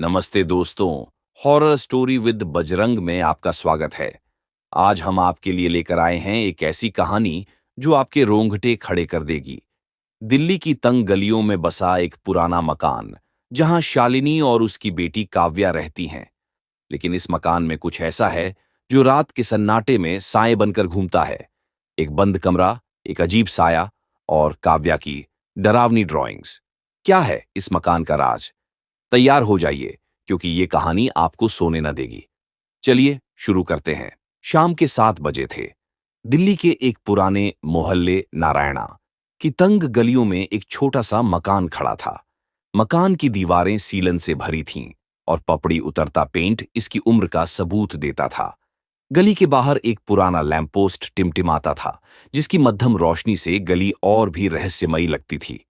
नमस्ते दोस्तों। Horror story with Bajrang में आपका स्वागत है। आज हम आपके लिए लेकर आए हैं एक ऐसी कहानी जो आपके रोंगटे खड़े कर देगी। दिल्ली की तंग गलियों में बसा एक पुराना मकान, जहां शालिनी और उसकी बेटी काव्या रहती हैं। लेकिन इस मकान में कुछ ऐसा है जो रात के सन्नाटे में साए बनकर घूमता है। एक बंद कमरा, एक अजीब साया और काव्या की डरावनी ड्राइंग्स। क्या है इस मकान का राज? तैयार हो जाइए, क्योंकि ये कहानी आपको सोने न देगी। चलिए शुरू करते हैं। शाम के 7 बजे थे। दिल्ली के एक पुराने मोहल्ले नारायणा की तंग गलियों में एक छोटा सा मकान खड़ा था। मकान की दीवारें सीलन से भरी थीं और पपड़ी उतरता पेंट इसकी उम्र का सबूत देता था। गली के बाहर एक पुराना लैंपपोस्ट टिमटिमाता था, जिसकी मध्यम रोशनी से गली और भी रहस्यमयी लगती थी।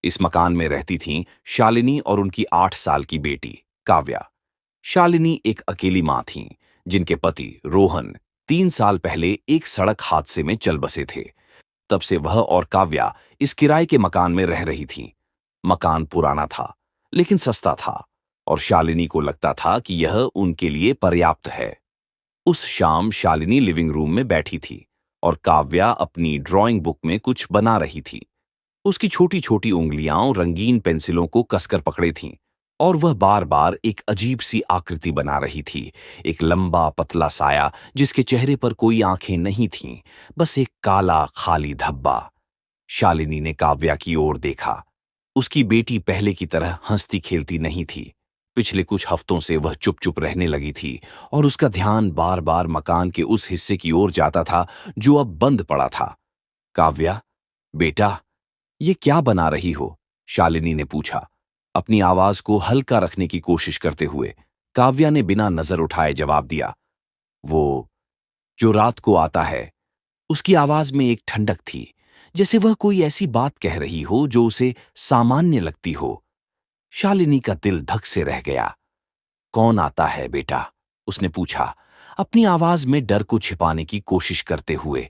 इस मकान में रहती थीं शालिनी और उनकी 8 साल की बेटी काव्या। शालिनी एक अकेली मां थीं, जिनके पति रोहन 3 साल पहले एक सड़क हादसे में चल बसे थे। तब से वह और काव्या इस किराए के मकान में रह रही थीं। मकान पुराना था, लेकिन सस्ता था, और शालिनी को लगता था कि यह उनके लिए पर्याप्त है। उस शाम शालिनी लिविंग रूम में बैठी थी और काव्या अपनी ड्राइंग बुक में कुछ बना रही थी। उसकी छोटी छोटी उंगलियां रंगीन पेंसिलों को कसकर पकड़े थीं, और वह बार बार एक अजीब सी आकृति बना रही थी। एक लंबा पतला साया जिसके चेहरे पर कोई आंखें नहीं थीं, बस एक काला खाली धब्बा। शालिनी ने काव्या की ओर देखा। उसकी बेटी पहले की तरह हंसती खेलती नहीं थी। पिछले कुछ हफ्तों से वह चुप चुप रहने लगी थी, और उसका ध्यान बार बार मकान के उस हिस्से की ओर जाता था जो अब बंद पड़ा था। काव्या, बेटा, ये क्या बना रही हो? शालिनी ने पूछा, अपनी आवाज को हल्का रखने की कोशिश करते हुए। काव्या ने बिना नजर उठाए जवाब दिया, वो जो रात को आता है। उसकी आवाज में एक ठंडक थी, जैसे वह कोई ऐसी बात कह रही हो जो उसे सामान्य लगती हो। शालिनी का दिल धक से रह गया। कौन आता है बेटा? उसने पूछा, अपनी आवाज में डर को छिपाने की कोशिश करते हुए।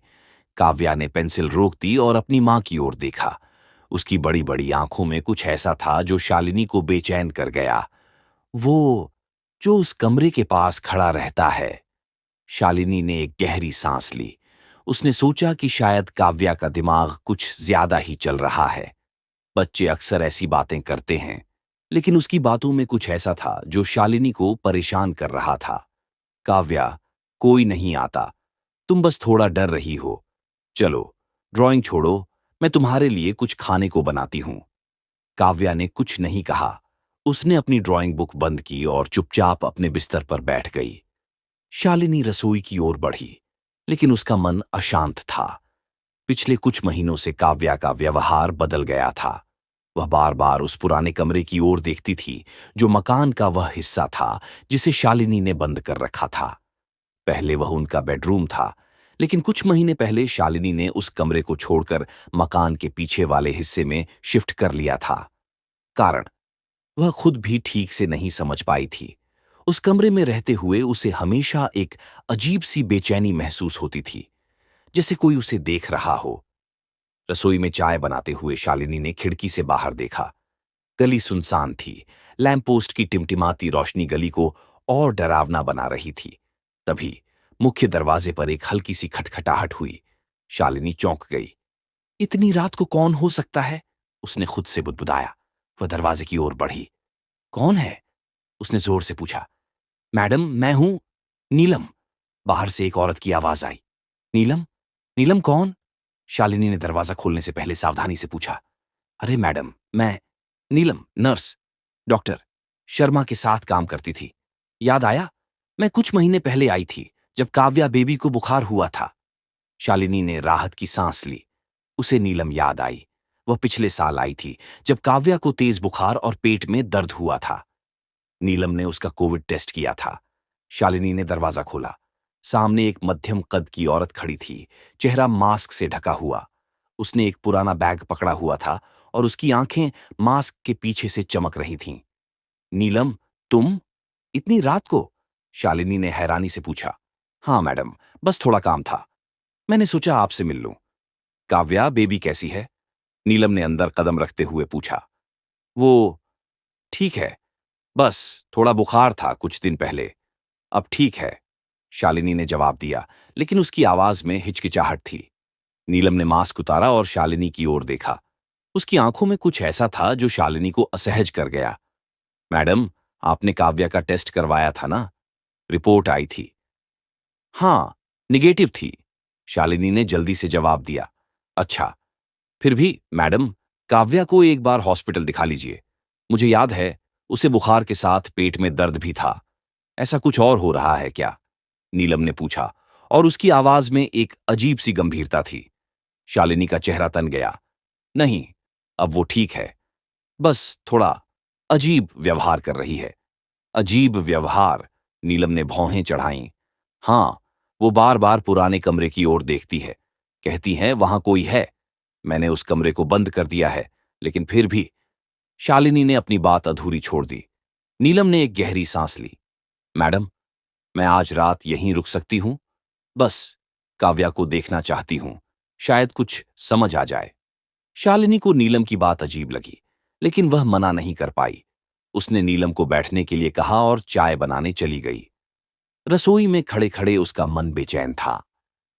काव्या ने पेंसिल रोक दी और अपनी मां की ओर देखा। उसकी बड़ी बड़ी आंखों में कुछ ऐसा था जो शालिनी को बेचैन कर गया। वो जो उस कमरे के पास खड़ा रहता है। शालिनी ने एक गहरी सांस ली। उसने सोचा कि शायद काव्या का दिमाग कुछ ज्यादा ही चल रहा है। बच्चे अक्सर ऐसी बातें करते हैं, लेकिन उसकी बातों में कुछ ऐसा था जो शालिनी को परेशान कर रहा था। काव्या, कोई नहीं आता, तुम बस थोड़ा डर रही हो। चलो, ड्राइंग छोड़ो, मैं तुम्हारे लिए कुछ खाने को बनाती हूं। काव्या ने कुछ नहीं कहा। उसने अपनी ड्राइंग बुक बंद की और चुपचाप अपने बिस्तर पर बैठ गई। शालिनी रसोई की ओर बढ़ी, लेकिन उसका मन अशांत था। पिछले कुछ महीनों से काव्या का व्यवहार बदल गया था। वह बार बार उस पुराने कमरे की ओर देखती थी, जो मकान का वह हिस्सा था जिसे शालिनी ने बंद कर रखा था। पहले वह उनका बेडरूम था, लेकिन कुछ महीने पहले शालिनी ने उस कमरे को छोड़कर मकान के पीछे वाले हिस्से में शिफ्ट कर लिया था। कारण वह खुद भी ठीक से नहीं समझ पाई थी। उस कमरे में रहते हुए उसे हमेशा एक अजीब सी बेचैनी महसूस होती थी, जैसे कोई उसे देख रहा हो। रसोई में चाय बनाते हुए शालिनी ने खिड़की से बाहर देखा। गली सुनसान थी। लैंपपोस्ट की टिमटिमाती रोशनी गली को और डरावना बना रही थी। तभी मुख्य दरवाजे पर एक हल्की सी खटखटाहट हुई। शालिनी चौंक गई। इतनी रात को कौन हो सकता है? उसने खुद से बुदबुदाया। वह दरवाजे की ओर बढ़ी। कौन है? उसने जोर से पूछा। मैडम, मैं हूं, नीलम। बाहर से एक औरत की आवाज आई। नीलम? नीलम कौन? शालिनी ने दरवाजा खोलने से पहले सावधानी से पूछा। अरे मैडम, मैं नीलम, नर्स, डॉक्टर शर्मा के साथ काम करती थी। याद आया? मैं कुछ महीने पहले आई थी, जब काव्या बेबी को बुखार हुआ था। शालिनी ने राहत की सांस ली। उसे नीलम याद आई। वह पिछले साल आई थी, जब काव्या को तेज बुखार और पेट में दर्द हुआ था। नीलम ने उसका कोविड टेस्ट किया था। शालिनी ने दरवाजा खोला। सामने एक मध्यम कद की औरत खड़ी थी, चेहरा मास्क से ढका हुआ। उसने एक पुराना बैग पकड़ा हुआ था, और उसकी आंखें मास्क के पीछे से चमक रही थीं। नीलम, तुम? इतनी रात को? शालिनी ने हैरानी से पूछा। हाँ मैडम, बस थोड़ा काम था, मैंने सोचा आपसे मिल लूं। काव्या, बेबी कैसी है? नीलम ने अंदर कदम रखते हुए पूछा। वो ठीक है, बस थोड़ा बुखार था कुछ दिन पहले, अब ठीक है, शालिनी ने जवाब दिया, लेकिन उसकी आवाज में हिचकिचाहट थी। नीलम ने मास्क उतारा और शालिनी की ओर देखा। उसकी आंखों में कुछ ऐसा था जो शालिनी को असहज कर गया। मैडम, आपने काव्या का टेस्ट करवाया था ना? रिपोर्ट आई थी। हाँ, निगेटिव थी, शालिनी ने जल्दी से जवाब दिया। अच्छा, फिर भी मैडम, काव्या को एक बार हॉस्पिटल दिखा लीजिए। मुझे याद है, उसे बुखार के साथ पेट में दर्द भी था। ऐसा कुछ और हो रहा है क्या? नीलम ने पूछा, और उसकी आवाज में एक अजीब सी गंभीरता थी। शालिनी का चेहरा तन गया। नहीं, अब वो ठीक है, बस थोड़ा अजीब व्यवहार कर रही है। अजीब व्यवहार? नीलम ने भौहें चढ़ाईं। हाँ, वो बार बार पुराने कमरे की ओर देखती है, कहती है वहां कोई है। मैंने उस कमरे को बंद कर दिया है, लेकिन फिर भी। शालिनी ने अपनी बात अधूरी छोड़ दी। नीलम ने एक गहरी सांस ली। मैडम, मैं आज रात यहीं रुक सकती हूं? बस काव्या को देखना चाहती हूं, शायद कुछ समझ आ जाए। शालिनी को नीलम की बात अजीब लगी, लेकिन वह मना नहीं कर पाई। उसने नीलम को बैठने के लिए कहा और चाय बनाने चली गई। रसोई में खड़े खड़े उसका मन बेचैन था।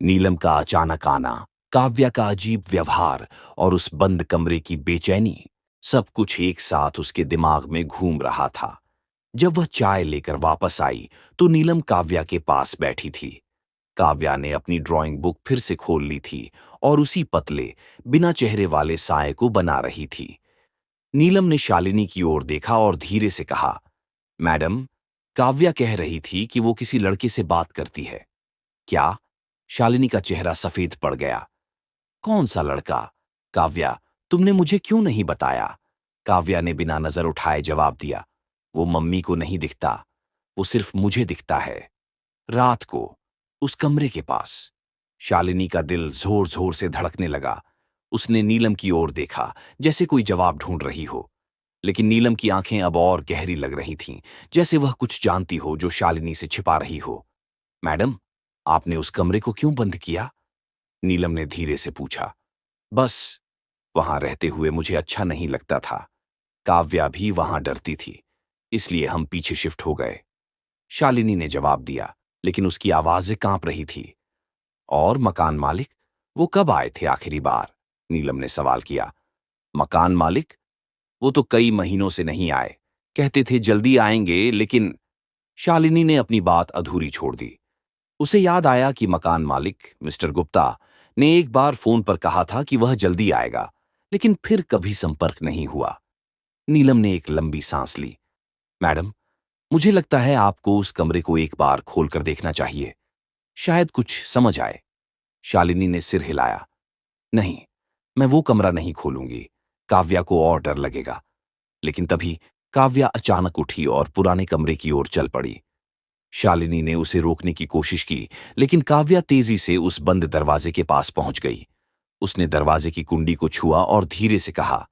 नीलम का अचानक आना, काव्या का अजीब व्यवहार और उस बंद कमरे की बेचैनी, सब कुछ एक साथ उसके दिमाग में घूम रहा था। जब वह चाय लेकर वापस आई तो नीलम काव्या के पास बैठी थी। काव्या ने अपनी ड्राइंग बुक फिर से खोल ली थी और उसी पतले, बिना चेहरे वाले साए को बना रही थी। नीलम ने शालिनी की ओर देखा और धीरे से कहा, मैडम, काव्या कह रही थी कि वो किसी लड़के से बात करती है। क्या? शालिनी का चेहरा सफेद पड़ गया। कौन सा लड़का? काव्या, तुमने मुझे क्यों नहीं बताया? काव्या ने बिना नजर उठाए जवाब दिया। वो मम्मी को नहीं दिखता, वो सिर्फ मुझे दिखता है, रात को, उस कमरे के पास। शालिनी का दिल जोर जोर से धड़कने लगा। उसने नीलम की ओर देखा, जैसे कोई जवाब ढूंढ रही हो, लेकिन नीलम की आंखें अब और गहरी लग रही थीं, जैसे वह कुछ जानती हो जो शालिनी से छिपा रही हो। मैडम, आपने उस कमरे को क्यों बंद किया? नीलम ने धीरे से पूछा। बस, वहां रहते हुए मुझे अच्छा नहीं लगता था। काव्या भी वहां डरती थी, इसलिए हम पीछे शिफ्ट हो गए, शालिनी ने जवाब दिया, लेकिन उसकी आवाजें कांप रही थी। और मकान मालिक, वो कब आए थे आखिरी बार? नीलम ने सवाल किया। मकान मालिक? वो तो कई महीनों से नहीं आए, कहते थे जल्दी आएंगे, लेकिन। शालिनी ने अपनी बात अधूरी छोड़ दी। उसे याद आया कि मकान मालिक मिस्टर गुप्ता ने एक बार फोन पर कहा था कि वह जल्दी आएगा, लेकिन फिर कभी संपर्क नहीं हुआ। नीलम ने एक लंबी सांस ली। मैडम, मुझे लगता है आपको उस कमरे को एक बार खोलकर देखना चाहिए, शायद कुछ समझ आए। शालिनी ने सिर हिलाया। नहीं, मैं वो कमरा नहीं खोलूंगी, काव्या को और डर लगेगा। लेकिन तभी काव्या अचानक उठी और पुराने कमरे की ओर चल पड़ी। शालिनी ने उसे रोकने की कोशिश की, लेकिन काव्या तेजी से उस बंद दरवाजे के पास पहुंच गई। उसने दरवाजे की कुंडी को छुआ और धीरे से कहा,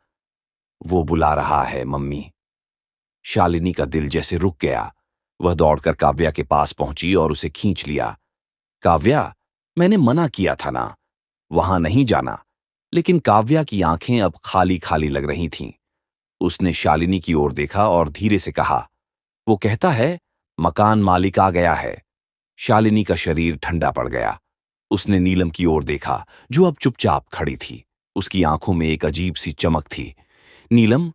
वो बुला रहा है मम्मी। शालिनी का दिल जैसे रुक गया। वह दौड़कर काव्या के पास पहुंची और उसे खींच लिया। काव्या, मैंने मना किया था ना, वहां नहीं जाना। लेकिन काव्या की आंखें अब खाली खाली लग रही थीं। उसने शालिनी की ओर देखा और धीरे से कहा, वो कहता है मकान मालिक आ गया है। शालिनी का शरीर ठंडा पड़ गया। उसने नीलम की ओर देखा, जो अब चुपचाप खड़ी थी। उसकी आंखों में एक अजीब सी चमक थी। नीलम,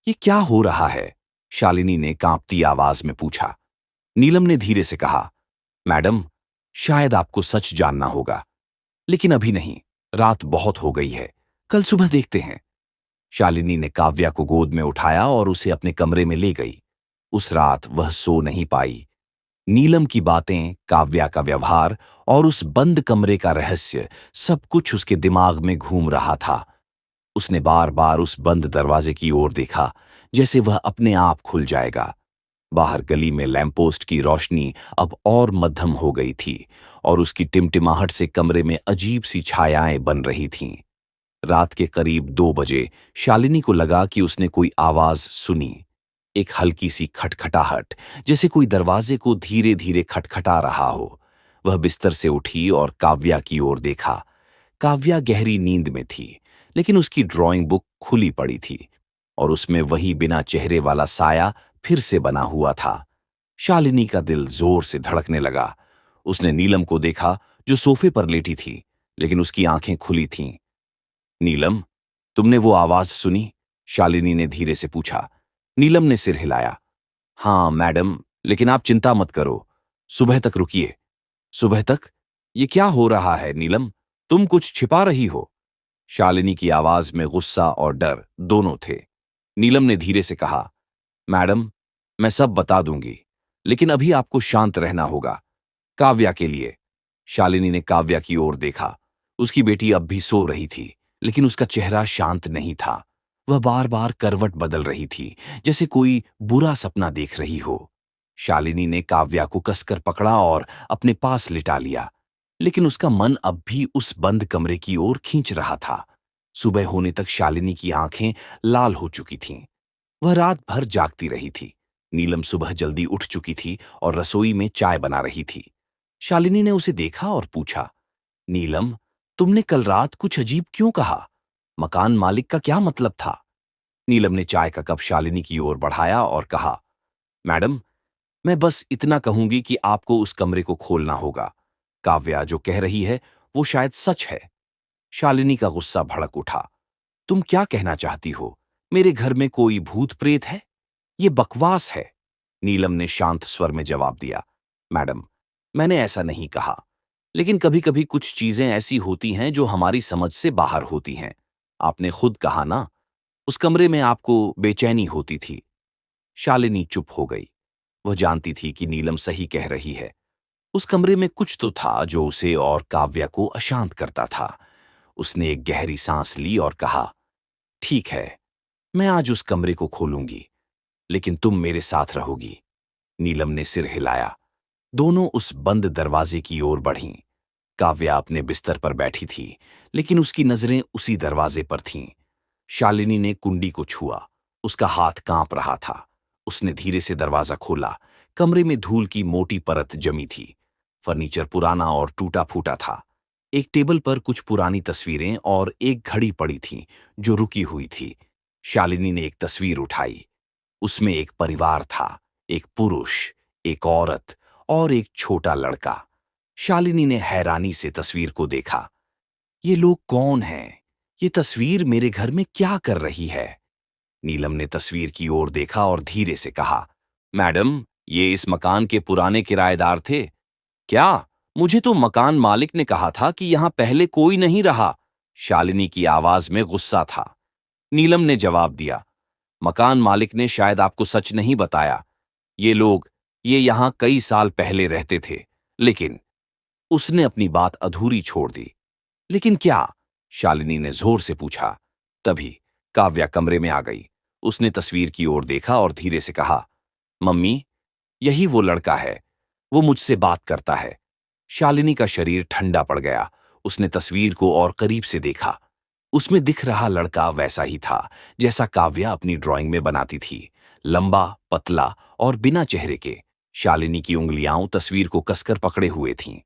ये क्या हो रहा है? शालिनी ने कांपती आवाज में पूछा। नीलम ने धीरे से कहा, मैडम, शायद आपको सच जानना होगा, लेकिन अभी नहीं, रात बहुत हो गई है, कल सुबह देखते हैं। शालिनी ने काव्या को गोद में उठाया और उसे अपने कमरे में ले गई। उस रात वह सो नहीं पाई। नीलम की बातें, काव्या का व्यवहार और उस बंद कमरे का रहस्य, सब कुछ उसके दिमाग में घूम रहा था। उसने बार बार उस बंद दरवाजे की ओर देखा, जैसे वह अपने आप खुल जाएगा। बाहर गली में लैंपपोस्ट की रोशनी अब और मध्यम हो गई थी और उसकी टिमटिमाहट से कमरे में अजीब सी छायाएं बन रही थीं। रात के करीब 2 बजे शालिनी को लगा कि उसने कोई आवाज सुनी, एक हल्की सी खटखटाहट, जैसे कोई दरवाजे को धीरे धीरे खटखटा रहा हो। वह बिस्तर से उठी और काव्या की ओर देखा। काव्या गहरी नींद में थी, लेकिन उसकी ड्राइंग बुक खुली पड़ी थी और उसमें वही बिना चेहरे वाला साया फिर से बना हुआ था। शालिनी का दिल जोर से धड़कने लगा। उसने नीलम को देखा जो सोफे पर लेटी थी, लेकिन उसकी आंखें खुली थीं। नीलम, तुमने वो आवाज सुनी? शालिनी ने धीरे से पूछा। नीलम ने सिर हिलाया। हाँ मैडम, लेकिन आप चिंता मत करो। सुबह तक रुकिए। सुबह तक? ये क्या हो रहा है नीलम? तुम कुछ छिपा रही हो? शालिनी की आवाज में गुस्सा और डर दोनों थे। नीलम ने धीरे से कहा, मैडम, मैं सब बता दूंगी, लेकिन अभी आपको शांत रहना होगा। काव्या के लिए। शालिनी ने काव्या की ओर देखा। उसकी बेटी अब भी सो रही थी, लेकिन उसका चेहरा शांत नहीं था। वह बार बार करवट बदल रही थी, जैसे कोई बुरा सपना देख रही हो। शालिनी ने काव्या को कसकर पकड़ा और अपने पास लिटा लिया, लेकिन उसका मन अब भी उस बंद कमरे की ओर खींच रहा था। सुबह होने तक शालिनी की आंखें लाल हो चुकी थीं। वह रात भर जागती रही थी। नीलम सुबह जल्दी उठ चुकी थी और रसोई में चाय बना रही थी। शालिनी ने उसे देखा और पूछा, नीलम, तुमने कल रात कुछ अजीब क्यों कहा? मकान मालिक का क्या मतलब था? नीलम ने चाय का कप शालिनी की ओर बढ़ाया और कहा, मैडम, मैं बस इतना कहूंगी कि आपको उस कमरे को खोलना होगा। काव्या जो कह रही है वो शायद सच है। शालिनी का गुस्सा भड़क उठा। तुम क्या कहना चाहती हो? मेरे घर में कोई भूत प्रेत है? ये बकवास है। नीलम ने शांत स्वर में जवाब दिया, मैडम, मैंने ऐसा नहीं कहा, लेकिन कभी कभी कुछ चीजें ऐसी होती हैं जो हमारी समझ से बाहर होती हैं। आपने खुद कहा ना, उस कमरे में आपको बेचैनी होती थी। शालिनी चुप हो गई। वह जानती थी कि नीलम सही कह रही है। उस कमरे में कुछ तो था जो उसे और काव्या को अशांत करता था। उसने एक गहरी सांस ली और कहा, ठीक है, मैं आज उस कमरे को खोलूंगी, लेकिन तुम मेरे साथ रहोगी। नीलम ने सिर हिलाया। दोनों उस बंद दरवाजे की ओर बढ़ीं। काव्या अपने बिस्तर पर बैठी थी, लेकिन उसकी नजरें उसी दरवाजे पर थीं। शालिनी ने कुंडी को छुआ। उसका हाथ कांप रहा था। उसने धीरे से दरवाजा खोला। कमरे में धूल की मोटी परत जमी थी। फर्नीचर पुराना और टूटा फूटा था। एक टेबल पर कुछ पुरानी तस्वीरें और एक घड़ी पड़ी थी जो रुकी हुई थी। शालिनी ने एक तस्वीर उठाई। उसमें एक परिवार था, एक पुरुष, एक औरत और एक छोटा लड़का। शालिनी ने हैरानी से तस्वीर को देखा। ये लोग कौन हैं? ये तस्वीर मेरे घर में क्या कर रही है? नीलम ने तस्वीर की ओर देखा और धीरे से कहा, मैडम, ये इस मकान के पुराने किराएदार थे। क्या? मुझे तो मकान मालिक ने कहा था कि यहां पहले कोई नहीं रहा। शालिनी की आवाज में गुस्सा था। नीलम ने जवाब दिया, मकान मालिक ने शायद आपको सच नहीं बताया। ये यहां कई साल पहले रहते थे, लेकिन उसने अपनी बात अधूरी छोड़ दी। लेकिन क्या? शालिनी ने जोर से पूछा। तभी काव्या कमरे में आ गई। उसने तस्वीर की ओर देखा और धीरे से कहा, मम्मी, यही वो लड़का है। वो मुझसे बात करता है। शालिनी का शरीर ठंडा पड़ गया। उसने तस्वीर को और करीब से देखा। उसमें दिख रहा लड़का वैसा ही था जैसा काव्या अपनी ड्राइंग में बनाती थी, लंबा, पतला और बिना चेहरे के। शालिनी की उंगलियां तस्वीर को कसकर पकड़े हुए थीं।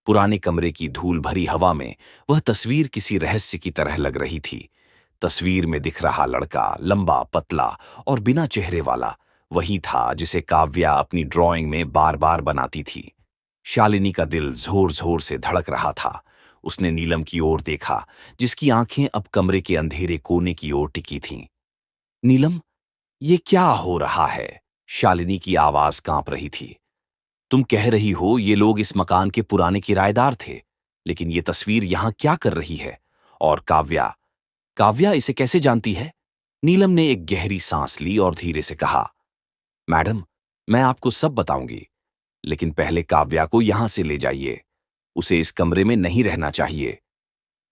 पुराने कमरे की धूल भरी हवा में वह तस्वीर किसी रहस्य की तरह लग रही थी। तस्वीर में दिख रहा लड़का लंबा, पतला और बिना चेहरे वाला वही था जिसे काव्या अपनी ड्राइंग में बार बार बनाती थी। शालिनी का दिल जोर जोर से धड़क रहा था। उसने नीलम की ओर देखा, जिसकी आंखें अब कमरे के अंधेरे कोने की ओर टिकी थीं। नीलम, ये क्या हो रहा है? शालिनी की आवाज कांप रही थी। तुम कह रही हो ये लोग इस मकान के पुराने किराएदार थे, लेकिन ये तस्वीर यहां क्या कर रही है? और काव्या, काव्या इसे कैसे जानती है? नीलम ने एक गहरी सांस ली और धीरे से कहा, मैडम, मैं आपको सब बताऊंगी, लेकिन पहले काव्या को यहां से ले जाइए। उसे इस कमरे में नहीं रहना चाहिए।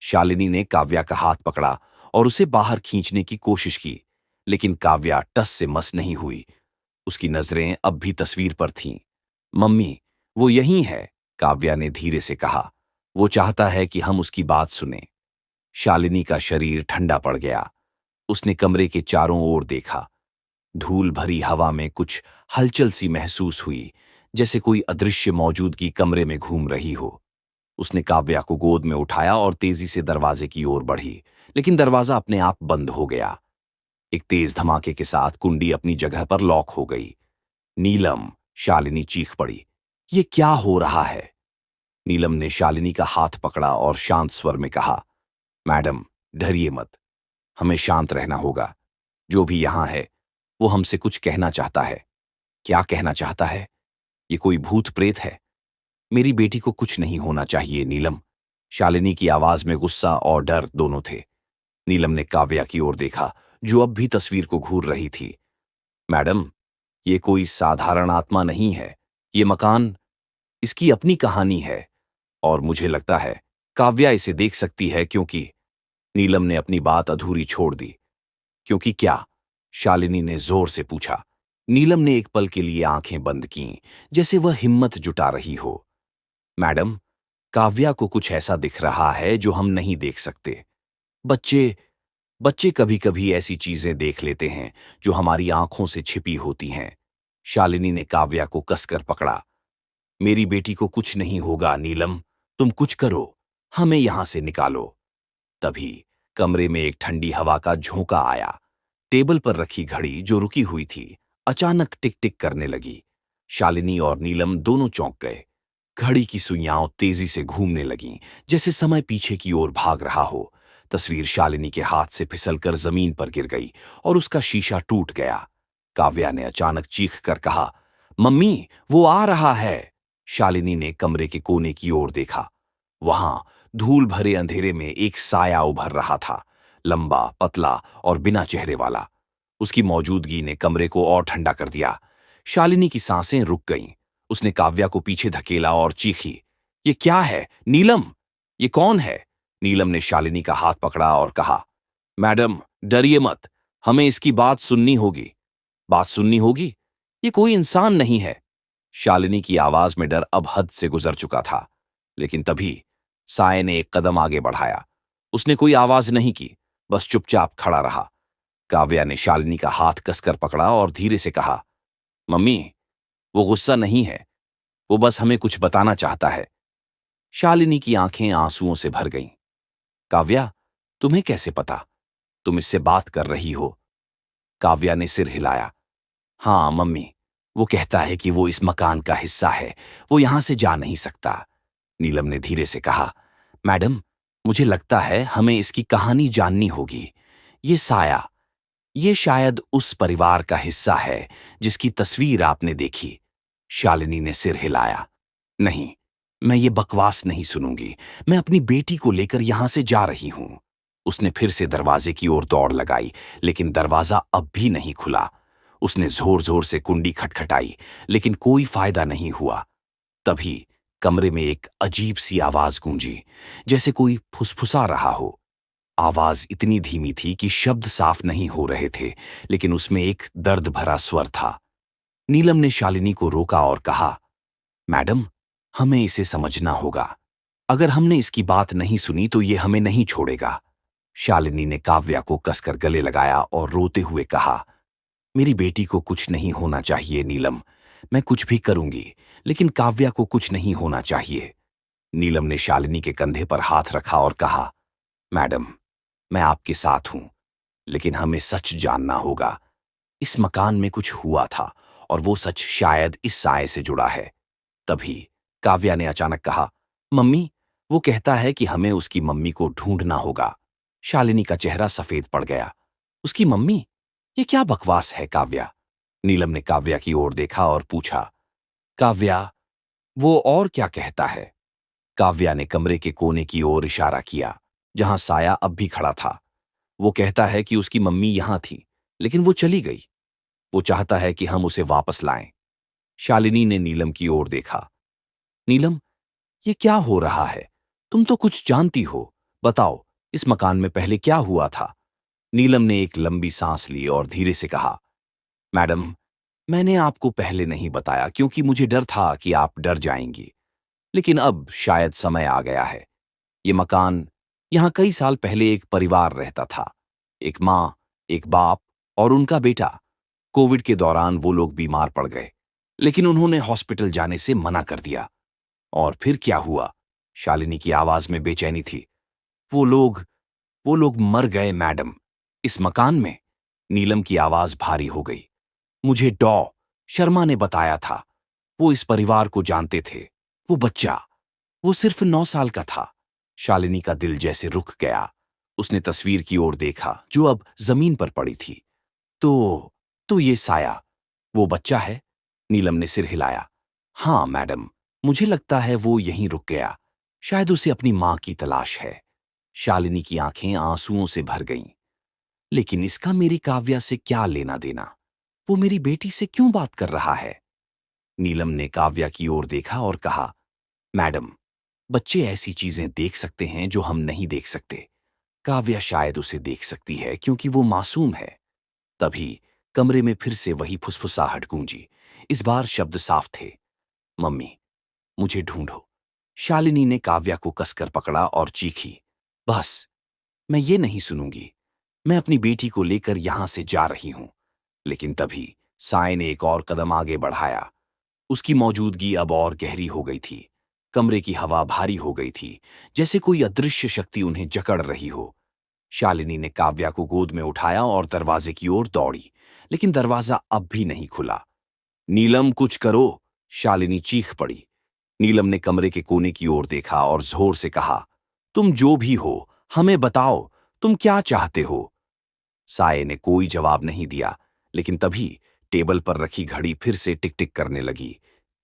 शालिनी ने काव्या का हाथ पकड़ा और उसे बाहर खींचने की कोशिश की, लेकिन काव्या टस से मस नहीं हुई। उसकी नजरें अब भी तस्वीर पर थीं। मम्मी, वो यहीं है, काव्या ने धीरे से कहा। वो चाहता है कि हम उसकी बात सुने। शालिनी का शरीर ठंडा पड़ गया। उसने कमरे के चारों ओर देखा। धूल भरी हवा में कुछ हलचल सी महसूस हुई, जैसे कोई अदृश्य मौजूदगी कमरे में घूम रही हो। उसने काव्या को गोद में उठाया और तेजी से दरवाजे की ओर बढ़ी, लेकिन दरवाजा अपने आप बंद हो गया। एक तेज धमाके के साथ कुंडी अपनी जगह पर लॉक हो गई। नीलम, शालिनी चीख पड़ी। ये क्या हो रहा है? नीलम ने शालिनी का हाथ पकड़ा और शांत स्वर में कहा, मैडम, डरिए मत। हमें शांत रहना होगा। जो भी यहां है वो हमसे कुछ कहना चाहता है। क्या कहना चाहता है? ये कोई भूत प्रेत है? मेरी बेटी को कुछ नहीं होना चाहिए नीलम। शालिनी की आवाज में गुस्सा और डर दोनों थे। नीलम ने काव्या की ओर देखा, जो अब भी तस्वीर को घूर रही थी। मैडम, ये कोई साधारण आत्मा नहीं है। ये मकान, इसकी अपनी कहानी है। और मुझे लगता है काव्या इसे देख सकती है क्योंकि। नीलम ने अपनी बात अधूरी छोड़ दी। क्योंकि क्या? शालिनी ने जोर से पूछा। नीलम ने एक पल के लिए आंखें बंद कीं, जैसे वह हिम्मत जुटा रही हो। मैडम, काव्या को कुछ ऐसा दिख रहा है जो हम नहीं देख सकते। बच्चे बच्चे कभी कभी ऐसी चीजें देख लेते हैं जो हमारी आंखों से छिपी होती हैं। शालिनी ने काव्या को कसकर पकड़ा। मेरी बेटी को कुछ नहीं होगा नीलम, तुम कुछ करो, हमें यहां से निकालो। तभी कमरे में एक ठंडी हवा का झोंका आया। टेबल पर रखी घड़ी, जो रुकी हुई थी, अचानक टिक टिक करने लगी। शालिनी और नीलम दोनों चौंक गए। घड़ी की सुइयां तेजी से घूमने लगीं, जैसे समय पीछे की ओर भाग रहा हो। तस्वीर शालिनी के हाथ से फिसलकर जमीन पर गिर गई और उसका शीशा टूट गया। काव्या ने अचानक चीख कर कहा, मम्मी, वो आ रहा है। शालिनी ने कमरे के कोने की ओर देखा। वहां धूल भरे अंधेरे में एक साया उभर रहा था, लंबा, पतला और बिना चेहरे वाला। उसकी मौजूदगी ने कमरे को और ठंडा कर दिया। शालिनी की सांसें रुक गईं। उसने काव्या को पीछे धकेला और चीखी, ये क्या है नीलम? ये कौन है? नीलम ने शालिनी का हाथ पकड़ा और कहा, मैडम, डरिए मत। हमें इसकी बात सुननी होगी। बात सुननी होगी? ये कोई इंसान नहीं है। शालिनी की आवाज में डर अब हद से गुजर चुका था। लेकिन तभी साय ने एक कदम आगे बढ़ाया। उसने कोई आवाज नहीं की, बस चुपचाप खड़ा रहा। काव्या ने शालिनी का हाथ कसकर पकड़ा और धीरे से कहा, मम्मी, वो गुस्सा नहीं है, वो बस हमें कुछ बताना चाहता है। शालिनी की आंखें आंसुओं से भर गईं। काव्या, तुम्हें कैसे पता? तुम इससे बात कर रही हो? काव्या ने सिर हिलाया। हाँ मम्मी, वो कहता है कि वो इस मकान का हिस्सा है, वो यहां से जा नहीं सकता। नीलम ने धीरे से कहा, मैडम, मुझे लगता है हमें इसकी कहानी जाननी होगी। ये साया, ये शायद उस परिवार का हिस्सा है जिसकी तस्वीर आपने देखी। शालिनी ने सिर हिलाया। नहीं, मैं ये बकवास नहीं सुनूंगी। मैं अपनी बेटी को लेकर यहां से जा रही हूं। उसने फिर से दरवाजे की ओर दौड़ लगाई, लेकिन दरवाजा अब भी नहीं खुला। उसने जोर जोर से कुंडी खटखटाई, लेकिन कोई फायदा नहीं हुआ। तभी कमरे में एक अजीब सी आवाज गूंजी, जैसे कोई फुसफुसा रहा हो। आवाज इतनी धीमी थी कि शब्द साफ नहीं हो रहे थे, लेकिन उसमें एक दर्द भरा स्वर था। नीलम ने शालिनी को रोका और कहा, मैडम, हमें इसे समझना होगा। अगर हमने इसकी बात नहीं सुनी तो ये हमें नहीं छोड़ेगा। शालिनी ने काव्या को कसकर गले लगाया और रोते हुए कहा, मेरी बेटी को कुछ नहीं होना चाहिए नीलम। मैं कुछ भी करूंगी, लेकिन काव्या को कुछ नहीं होना चाहिए। नीलम ने शालिनी के कंधे पर हाथ रखा और कहा, मैडम, मैं आपके साथ हूं, लेकिन हमें सच जानना होगा। इस मकान में कुछ हुआ था और वो सच शायद इस साए से जुड़ा है। तभी काव्या ने अचानक कहा, मम्मी, वो कहता है कि हमें उसकी मम्मी को ढूंढना होगा। शालिनी का चेहरा सफेद पड़ गया। उसकी मम्मी? ये क्या बकवास है काव्या? नीलम ने काव्या की ओर देखा और पूछा, काव्या, वो और क्या कहता है? काव्या ने कमरे के कोने की ओर इशारा किया, जहां साया अब भी खड़ा था। वो कहता है कि उसकी मम्मी यहां थी, लेकिन वो चली गई। वो चाहता है कि हम उसे वापस लाएं। शालिनी ने नीलम की ओर देखा। नीलम, ये क्या हो रहा है? तुम तो कुछ जानती हो। बताओ, इस मकान में पहले क्या हुआ था? नीलम ने एक लंबी सांस ली और धीरे से कहा, मैडम, मैंने आपको पहले नहीं बताया क्योंकि मुझे डर था कि आप डर जाएंगी। लेकिन अब शायद समय आ गया है। ये मकान, यहां कई साल पहले एक परिवार रहता था। एक माँ, एक बाप और उनका बेटा। कोविड के दौरान वो लोग बीमार पड़ गए, लेकिन उन्होंने हॉस्पिटल जाने से मना कर दिया। और फिर क्या हुआ? शालिनी की आवाज में बेचैनी थी। वो लोग वो लोग मर गए मैडम, इस मकान में। नीलम की आवाज भारी हो गई। मुझे डॉ शर्मा ने बताया था। वो इस परिवार को जानते थे। वो बच्चा, वो सिर्फ 9 साल का था। शालिनी का दिल जैसे रुक गया। उसने तस्वीर की ओर देखा जो अब जमीन पर पड़ी थी। तो तो ये साया वो बच्चा है? नीलम ने सिर हिलाया। हाँ मैडम, मुझे लगता है वो यहीं रुक गया। शायद उसे अपनी मां की तलाश है। शालिनी की आंखें आंसुओं से भर गईं। लेकिन इसका मेरी काव्या से क्या लेना देना? वो मेरी बेटी से क्यों बात कर रहा है? नीलम ने काव्या की ओर देखा और कहा, मैडम, बच्चे ऐसी चीजें देख सकते हैं जो हम नहीं देख सकते। काव्या शायद उसे देख सकती है क्योंकि वो मासूम है। तभी कमरे में फिर से वही फुसफुसाहट गूंजी। इस बार शब्द साफ थे। मम्मी, मुझे ढूंढो। शालिनी ने काव्या को कसकर पकड़ा और चीखी, बस, मैं ये नहीं सुनूंगी। मैं अपनी बेटी को लेकर यहां से जा रही हूं। लेकिन तभी साय ने एक और कदम आगे बढ़ाया। उसकी मौजूदगी अब और गहरी हो गई थी। कमरे की हवा भारी हो गई थी, जैसे कोई अदृश्य शक्ति उन्हें जकड़ रही हो। शालिनी ने काव्या को गोद में उठाया और दरवाजे की ओर दौड़ी, लेकिन दरवाजा अब भी नहीं खुला। नीलम, कुछ करो! शालिनी चीख पड़ी। नीलम ने कमरे के कोने की ओर देखा और जोर से कहा, तुम जो भी हो, हमें बताओ, तुम क्या चाहते हो? साये ने कोई जवाब नहीं दिया, लेकिन तभी टेबल पर रखी घड़ी फिर से टिक टिक करने लगी।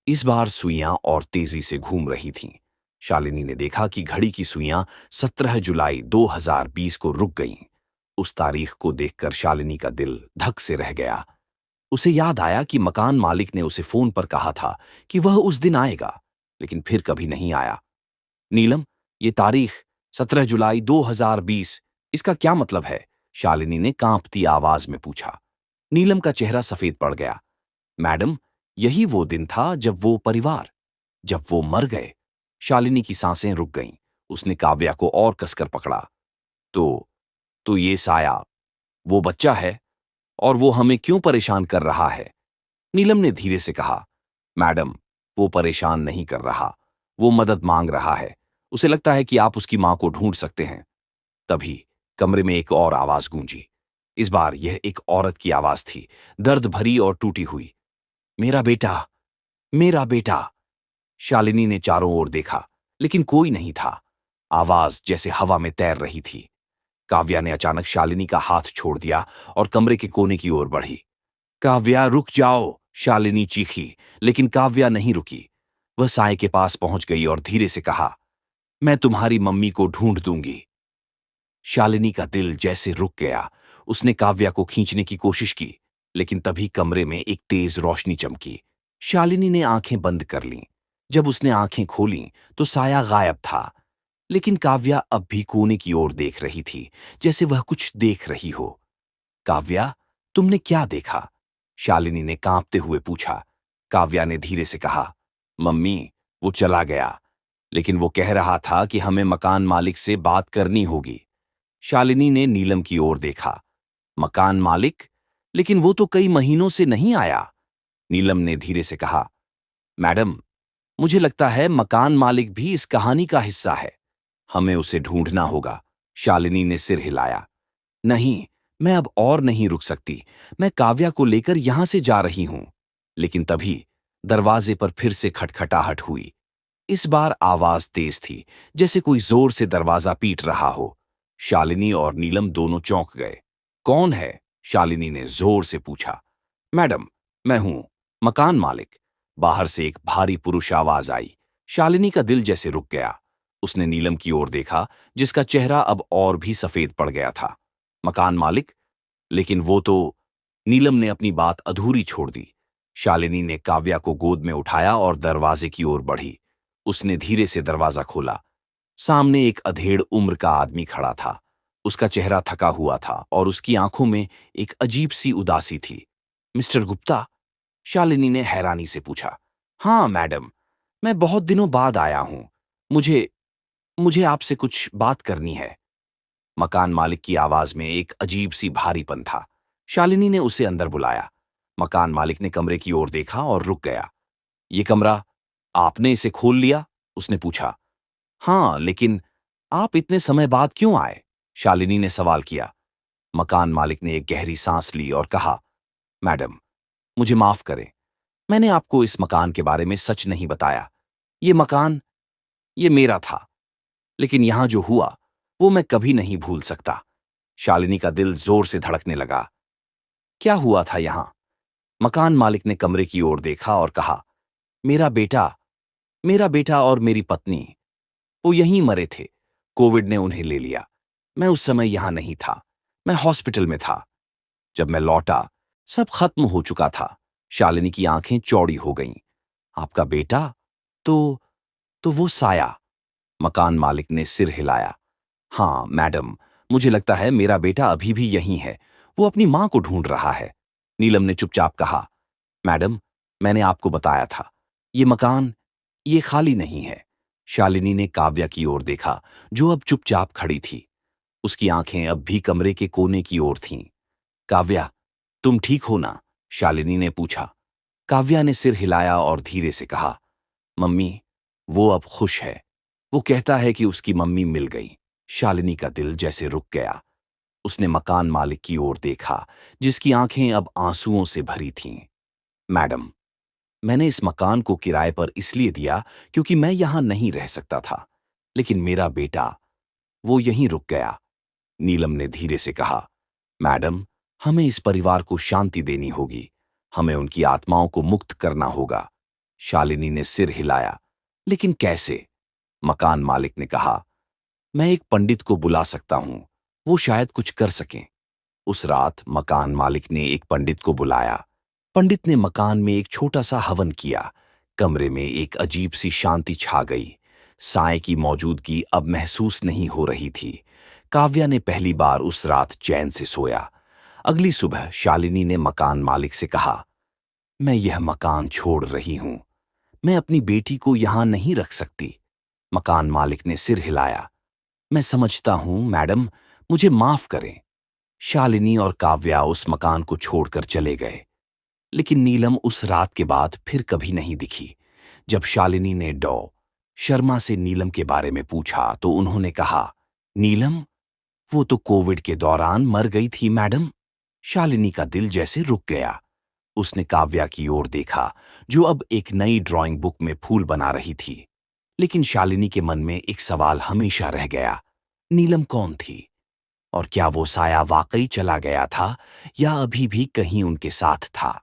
इस बार सुइयां और तेजी से घूम रही थीं। शालिनी ने देखा कि घड़ी की सुइयां 17 जुलाई 2020 को रुक गईं। उस तारीख को देखकर शालिनी का दिल धक से रह गया। उसे याद आया कि मकान मालिक ने उसे फोन पर कहा था कि वह उस दिन आएगा, लेकिन फिर कभी नहीं आया। नीलम, ये तारीख 17 जुलाई 2020, इसका क्या मतलब है? शालिनी ने कांपती आवाज में पूछा। नीलम का चेहरा सफेद पड़ गया। मैडम, यही वो दिन था जब वो मर गए। शालिनी की सांसें रुक गईं। उसने काव्या को और कसकर पकड़ा। तो तो ये साया वो बच्चा है, और वो हमें क्यों परेशान कर रहा है? नीलम ने धीरे से कहा, मैडम, वो परेशान नहीं कर रहा। वो मदद मांग रहा है। उसे लगता है कि आप उसकी मां को ढूंढ सकते हैं। तभी कमरे में एक और आवाज गूंजी। इस बार यह एक औरत की आवाज थी, दर्द भरी और टूटी हुई। मेरा बेटा, मेरा बेटा! शालिनी ने चारों ओर देखा, लेकिन कोई नहीं था। आवाज जैसे हवा में तैर रही थी। काव्या ने अचानक शालिनी का हाथ छोड़ दिया और कमरे के कोने की ओर बढ़ी। काव्या, रुक जाओ! शालिनी चीखी, लेकिन काव्या नहीं रुकी। वह साय के पास पहुंच गई और धीरे से कहा, मैं तुम्हारी मम्मी को ढूंढ दूंगी। शालिनी का दिल जैसे रुक गया। उसने काव्या को खींचने की कोशिश की, लेकिन तभी कमरे में एक तेज रोशनी चमकी। शालिनी ने आंखें बंद कर लीं। जब उसने आंखें खोलीं, तो साया गायब था। लेकिन काव्या अब भी कोने की ओर देख रही थी, जैसे वह कुछ देख रही हो। काव्या, तुमने क्या देखा? शालिनी ने कांपते हुए पूछा। काव्या ने धीरे से कहा, मम्मी, वो चला गया, लेकिन वो कह रहा था कि हमें मकान मालिक से बात करनी होगी। शालिनी ने नीलम की ओर देखा। मकान मालिक? लेकिन वो तो कई महीनों से नहीं आया। नीलम ने धीरे से कहा, मैडम, मुझे लगता है मकान मालिक भी इस कहानी का हिस्सा है। हमें उसे ढूंढना होगा। शालिनी ने सिर हिलाया। नहीं, मैं अब और नहीं रुक सकती। मैं काव्या को लेकर यहां से जा रही हूं। लेकिन तभी दरवाजे पर फिर से खटखटाहट हुई। इस बार आवाज तेज थी, जैसे कोई जोर से दरवाजा पीट रहा हो। शालिनी और नीलम दोनों चौंक गए। कौन है? शालिनी ने जोर से पूछा। मैडम, मैं हूं, मकान मालिक। बाहर से एक भारी पुरुष आवाज आई। शालिनी का दिल जैसे रुक गया। उसने नीलम की ओर देखा, जिसका चेहरा अब और भी सफेद पड़ गया था। मकान मालिक? लेकिन वो तो... नीलम ने अपनी बात अधूरी छोड़ दी। शालिनी ने काव्या को गोद में उठाया और दरवाजे की ओर बढ़ी। उसने धीरे से दरवाजा खोला। सामने एक अधेड़ उम्र का आदमी खड़ा था। उसका चेहरा थका हुआ था और उसकी आंखों में एक अजीब सी उदासी थी। मिस्टर गुप्ता? शालिनी ने हैरानी से पूछा। हाँ मैडम, मैं बहुत दिनों बाद आया हूं। मुझे मुझे आपसे कुछ बात करनी है। मकान मालिक की आवाज में एक अजीब सी भारीपन था। शालिनी ने उसे अंदर बुलाया। मकान मालिक ने कमरे की ओर देखा और रुक गया। ये कमरा आपने इसे खोल लिया? उसने पूछा। हाँ, लेकिन आप इतने समय बाद क्यों आए? शालिनी ने सवाल किया। मकान मालिक ने एक गहरी सांस ली और कहा, मैडम, मुझे माफ करें। मैंने आपको इस मकान के बारे में सच नहीं बताया। ये मकान, ये मेरा था। लेकिन यहां जो हुआ, वो मैं कभी नहीं भूल सकता। शालिनी का दिल जोर से धड़कने लगा। क्या हुआ था यहां? मकान मालिक ने कमरे की ओर देखा और कहा, मेरा बेटा मेरा बेटा और मेरी पत्नी, वो यहीं मरे थे। कोविड ने उन्हें ले लिया। मैं उस समय यहां नहीं था। मैं हॉस्पिटल में था। जब मैं लौटा, सब खत्म हो चुका था। शालिनी की आंखें चौड़ी हो गईं। आपका बेटा? तो तो वो साया। मकान मालिक ने सिर हिलाया। हाँ मैडम, मुझे लगता है मेरा बेटा अभी भी यहीं है। वो अपनी मां को ढूंढ रहा है। नीलम ने चुपचाप कहा, मैडम, मैंने आपको बताया था, ये मकान, ये खाली नहीं है। शालिनी ने काव्या की ओर देखा, जो अब चुपचाप खड़ी थी। उसकी आंखें अब भी कमरे के कोने की ओर थीं। काव्या, तुम ठीक हो ना? शालिनी ने पूछा। काव्या ने सिर हिलाया और धीरे से कहा, मम्मी, वो अब खुश है। वो कहता है कि उसकी मम्मी मिल गई। शालिनी का दिल जैसे रुक गया। उसने मकान मालिक की ओर देखा, जिसकी आंखें अब आंसुओं से भरी थीं। मैडम, मैंने इस मकान को किराए पर इसलिए दिया क्योंकि मैं यहां नहीं रह सकता था। लेकिन मेरा बेटा, वो यहीं रुक गया। नीलम ने धीरे से कहा, मैडम, हमें इस परिवार को शांति देनी होगी। हमें उनकी आत्माओं को मुक्त करना होगा। शालिनी ने सिर हिलाया। लेकिन कैसे? मकान मालिक ने कहा, मैं एक पंडित को बुला सकता हूं। वो शायद कुछ कर सकें। उस रात मकान मालिक ने एक पंडित को बुलाया। पंडित ने मकान में एक छोटा सा हवन किया। कमरे में एक अजीब सी शांति छा गई। साए की मौजूदगी अब महसूस नहीं हो रही थी। काव्या ने पहली बार उस रात चैन से सोया। अगली सुबह शालिनी ने मकान मालिक से कहा, मैं यह मकान छोड़ रही हूं। मैं अपनी बेटी को यहां नहीं रख सकती। मकान मालिक ने सिर हिलाया। मैं समझता हूं मैडम, मुझे माफ करें। शालिनी और काव्या उस मकान को छोड़कर चले गए। लेकिन नीलम उस रात के बाद फिर कभी नहीं दिखी। जब शालिनी ने डॉ शर्मा से नीलम के बारे में पूछा तो उन्होंने कहा, नीलम, वो तो कोविड के दौरान मर गई थी मैडम। शालिनी का दिल जैसे रुक गया। उसने काव्या की ओर देखा, जो अब एक नई ड्राइंग बुक में फूल बना रही थी। लेकिन शालिनी के मन में एक सवाल हमेशा रह गया, नीलम कौन थी? और क्या वो साया वाकई चला गया था या अभी भी कहीं उनके साथ था?